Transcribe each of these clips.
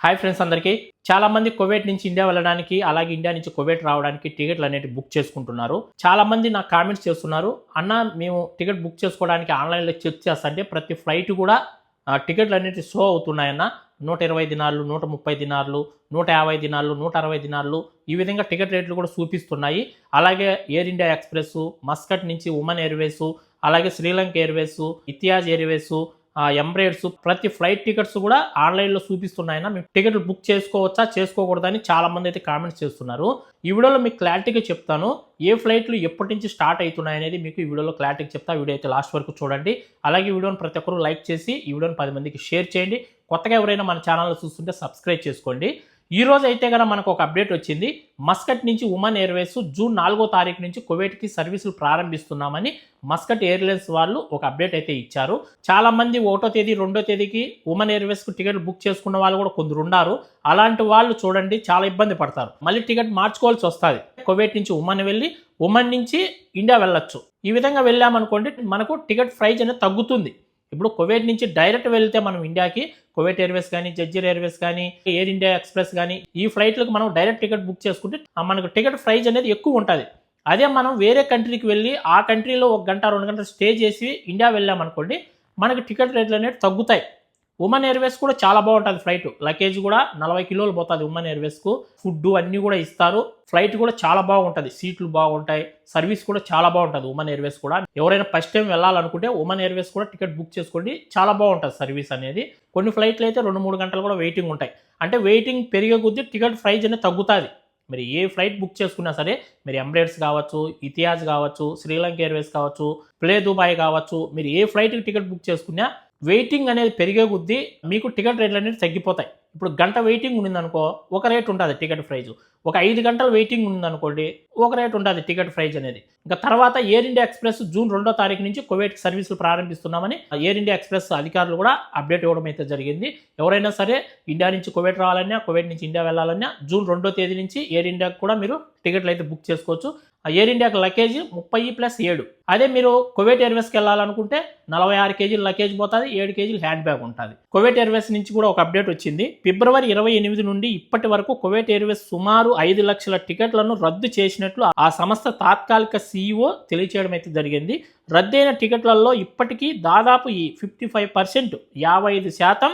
Hi friends అందరికీ చాలా మంది కువైట్ నుంచి ఇండియా వెళ్ళడానికి అలాగే ఇండియా నుంచి కువైట్ రావడానికి టికెట్లు అనేవి బుక్ చేసుకుంటున్నారు. చాలా మంది నాకు కామెంట్స్ చేస్తున్నారు, అన్న మేము టికెట్ బుక్ చేసుకోవడానికి ఆన్లైన్లో చెక్ చేస్తుంటే ప్రతి ఫ్లైట్ కూడా టికెట్లు అనేవి షో అవుతున్నాయన్న. 120 దినార్లు, 130 దినార్లు, 150 దినార్లు, 160 దినార్లు ఈ విధంగా టికెట్ రేట్లు కూడా చూపిస్తున్నాయి. అలాగే ఎయిర్ ఇండియా ఎక్స్ప్రెస్, మస్కట్ నుంచి ఉమన్ ఎయిర్వేస్, అలాగే శ్రీలంక ఎయిర్వేస్, ఇతిహాజ్ ఎయిర్వేస్, ఎంబ్రేడ్స్ ప్రతి ఫ్లైట్ టికెట్స్ కూడా ఆన్లైన్లో చూపిస్తున్నాయన్న. మేము టికెట్లు బుక్ చేసుకోవచ్చా చేసుకోకూడదని చాలా మంది అయితే కామెంట్స్ చేస్తున్నారు. ఈ వీడియోలో మీకు క్లారిటీగా చెప్తాను, ఏ ఫ్లైట్లు ఎప్పటి నుంచి స్టార్ట్ అవుతున్నాయి అనేది మీకు ఈ వీడియోలో క్లారిటీగా చెప్తా. వీడియో అయితే లాస్ట్ వరకు చూడండి. అలాగే ఈ వీడియోని ప్రతి ఒక్కరు లైక్ చేసి ఈ వీడియోని 10 మందికి షేర్ చేయండి. కొత్తగా ఎవరైనా మన ఛానల్లో చూస్తుంటే సబ్స్క్రైబ్ చేసుకోండి. ఈ రోజు అయితే కనుక మనకు ఒక అప్డేట్ వచ్చింది. మస్కట్ నుంచి ఉమన్ ఎయిర్వేస్ జూన్ 4వ తారీఖు నుంచి కువైట్కి సర్వీసులు ప్రారంభిస్తున్నామని మస్కట్ ఎయిర్లైన్స్ వాళ్ళు ఒక అప్డేట్ అయితే ఇచ్చారు. చాలా మంది 1వ తేదీ 2వ తేదీకి ఉమన్ ఎయిర్వేస్కు టికెట్లు బుక్ చేసుకున్న వాళ్ళు కూడా కొందరు ఉన్నారు. అలాంటి వాళ్ళు చూడండి చాలా ఇబ్బంది పడతారు. మళ్ళీ టికెట్ మార్చుకోవాల్సి వస్తుంది. కువైట్ నుంచి ఉమన్ వెళ్ళి ఉమన్ నుంచి ఇండియా వెళ్ళొచ్చు. ఈ విధంగా వెళ్ళామనుకోండి మనకు టికెట్ ప్రైస్ అనేది తగ్గుతుంది. ఇప్పుడు కువైట్ నుంచి డైరెక్ట్ వెళ్తే మనం ఇండియాకి కువైట్ ఎయిర్వేస్ కానీ, జెజ్జిర్ ఎయిర్వేస్ కానీ, ఎయిర్ ఇండియా ఎక్స్ప్రెస్ కానీ ఈ ఫ్లైట్లకు మనం డైరెక్ట్ టికెట్ బుక్ చేసుకుంటే మనకు టికెట్ ప్రైస్ అనేది ఎక్కువ ఉంటుంది. అదే మనం వేరే కంట్రీకి వెళ్ళి ఆ కంట్రీలో 1 గంట 2 గంటలు స్టే చేసి ఇండియా వెళ్ళామనుకోండి మనకి టికెట్ రేట్లు అనేవి తగ్గుతాయి. ఉమన్ ఎయిర్వేస్ కూడా చాలా బాగుంటుంది. ఫ్లైట్ లగేజ్ కూడా 40 కిలోలు పోతుంది ఉమన్ ఎయిర్వేస్కు. ఫుడ్ అన్నీ కూడా ఇస్తారు. ఫ్లైట్ కూడా చాలా బాగుంటుంది. సీట్లు బాగుంటాయి. సర్వీస్ కూడా చాలా బాగుంటుంది ఉమన్ ఎయిర్వేస్ కూడా. ఎవరైనా ఫస్ట్ టైం వెళ్ళాలనుకుంటే ఉమన్ ఎయిర్వేస్ కూడా టికెట్ బుక్ చేసుకోండి. చాలా బాగుంటుంది సర్వీస్ అనేది. కొన్ని ఫ్లైట్లు అయితే 2-3 గంటలు కూడా వెయిటింగ్ ఉంటాయి. అంటే వెయిటింగ్ పెరిగే కొద్దీ టికెట్ ప్రైస్ అనేది తగ్గుతుంది. మీరు ఏ ఫ్లైట్ బుక్ చేసుకున్నా సరే, మీరు ఎంబ్రేడ్స్ కావచ్చు, ఇతిహాజ్ కావచ్చు, శ్రీలంక ఎయిర్వేస్ కావచ్చు, ప్లే దుబాయ్ కావచ్చు, మీరు ఏ ఫ్లైట్కి టికెట్ బుక్ చేసుకున్నా వెయిటింగ్ అనేది పెరిగే కొద్దీ మీకు టికెట్ రేట్లు అనేది తగ్గిపోతాయి. ఇప్పుడు గంట వెయిటింగ్ ఉండిందనుకో ఒక రేట్ ఉంటుంది టికెట్ ప్రైజ్. ఒక 5 గంటల వెయిటింగ్ ఉందనుకోండి ఒక రేట్ ఉంటుంది టికెట్ ప్రైజ్ అనేది. ఇంకా తర్వాత ఎయిర్ ఇండియా ఎక్స్ప్రెస్ జూన్ 2వ తారీఖు నుంచి కువైట్ సర్వీసులు ప్రారంభిస్తున్నామని ఎయిర్ ఇండియా ఎక్స్ప్రెస్ అధికారులు కూడా అప్డేట్ ఇవ్వడం అయితే జరిగింది. ఎవరైనా సరే ఇండియా నుంచి కువైట్ రావాలన్నా, కువైట్ నుంచి ఇండియా వెళ్ళాలన్నా జూన్ 2వ తేదీ నుంచి ఎయిర్ ఇండియాకి కూడా మీరు టికెట్లు అయితే బుక్ చేసుకోవచ్చు. ఎయిర్ ఇండియాకి లగేజ్ 30+7. అదే మీరు కువైట్ ఎయిర్వేస్కి వెళ్ళాలనుకుంటే 46 కేజీలు లగేజ్ పోతుంది, 7 కేజీలు హ్యాండ్ బ్యాగ్ ఉంటుంది. కువైట్ ఎయిర్వేస్ నుంచి కూడా ఒక అప్డేట్ వచ్చింది. ఫిబ్రవరి 28 నుండి ఇప్పటి వరకు కువైట్ ఎయిర్వేస్ సుమారు 5 లక్షల టికెట్లను రద్దు చేసినట్లు ఆ సంస్థ తాత్కాలిక CEO తెలియచేయడం అయితే జరిగింది. రద్దయిన టికెట్లలో ఇప్పటికీ దాదాపు ఈ 55% 55%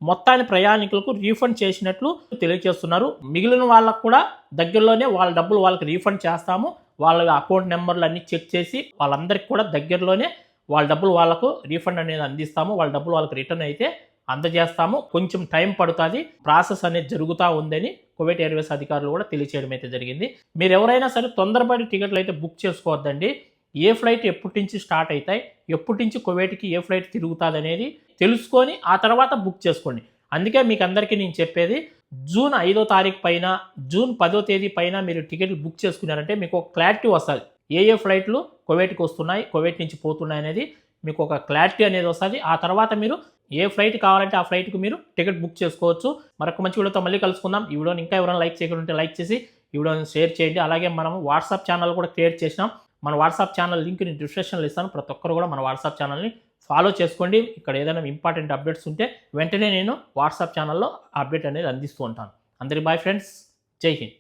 మొత్తాన్ని ప్రయాణికులకు రీఫండ్ చేసినట్లు తెలియజేస్తున్నారు. మిగిలిన వాళ్ళకు కూడా దగ్గరలోనే వాళ్ళ డబ్బులు వాళ్ళకి రీఫండ్ చేస్తాము. వాళ్ళ అకౌంట్ నెంబర్లు అన్నీ చెక్ చేసి వాళ్ళందరికీ కూడా దగ్గరలోనే వాళ్ళ డబ్బులు వాళ్ళకు రీఫండ్ అనేది అందిస్తాము. వాళ్ళ డబ్బులు వాళ్ళకి రిటర్న్ అయితే అందజేస్తాము. కొంచెం టైం పడుతుంది. ప్రాసెస్ అనేది జరుగుతూ ఉందని కువైట్ ఎయిర్వేస్ అధికారులు కూడా తెలియచేయడం అయితే జరిగింది. మీరు ఎవరైనా సరే తొందరపడి టికెట్లు అయితే బుక్ చేసుకోవద్దండి. ఏ ఫ్లైట్ ఎప్పటి నుంచి స్టార్ట్ అవుతాయి, ఎప్పటి నుంచి కువైట్కి ఏ ఫ్లైట్ తిరుగుతుంది అనేది తెలుసుకొని ఆ తర్వాత బుక్ చేసుకోండి. అందుకే మీకు అందరికీ నేను చెప్పేది, జూన్ 5వ తారీఖు పైన, జూన్ 10వ తేదీ పైన మీరు టికెట్లు బుక్ చేసుకున్నారంటే మీకు ఒక క్లారిటీ వస్తుంది. ఏ ఫ్లైట్లు కువైట్కి వస్తున్నాయి, కువైట్ నుంచి పోతున్నాయి అనేది మీకు ఒక క్లారిటీ అనేది వస్తుంది. ఆ తర్వాత మీరు ఏ ఫ్లైట్ కావాలంటే ఆ ఫ్లైట్కి మీరు టికెట్ బుక్ చేసుకోవచ్చు. మరొక మంచి వీడియోతో మళ్ళీ కలుసుకుందాం. ఈ వీడియోని ఇంకా ఎవరైనా లైక్ చేయకుంటే లైక్ చేసి ఈ వీడియోని షేర్ చేయండి. అలాగే మనం వాట్సాప్ ఛానల్ కూడా క్రియేట్ చేసినాం. మన వాట్సాప్ ఛానల్ లింక్ని డిస్క్రిప్షన్లో ఇస్తాను. ప్రతి ఒక్కరు కూడా మన వాట్సాప్ ఛానల్ని ఫాలో చేసుకోండి. ఇక్కడ ఏదైనా ఇంపార్టెంట్ అప్డేట్స్ ఉంటే వెంటనే నేను వాట్సాప్ ఛానల్లో అప్డేట్ అనేది అందిస్తూ ఉంటాను. అందరికీ బాయ్ ఫ్రెండ్స్, జై హింద్.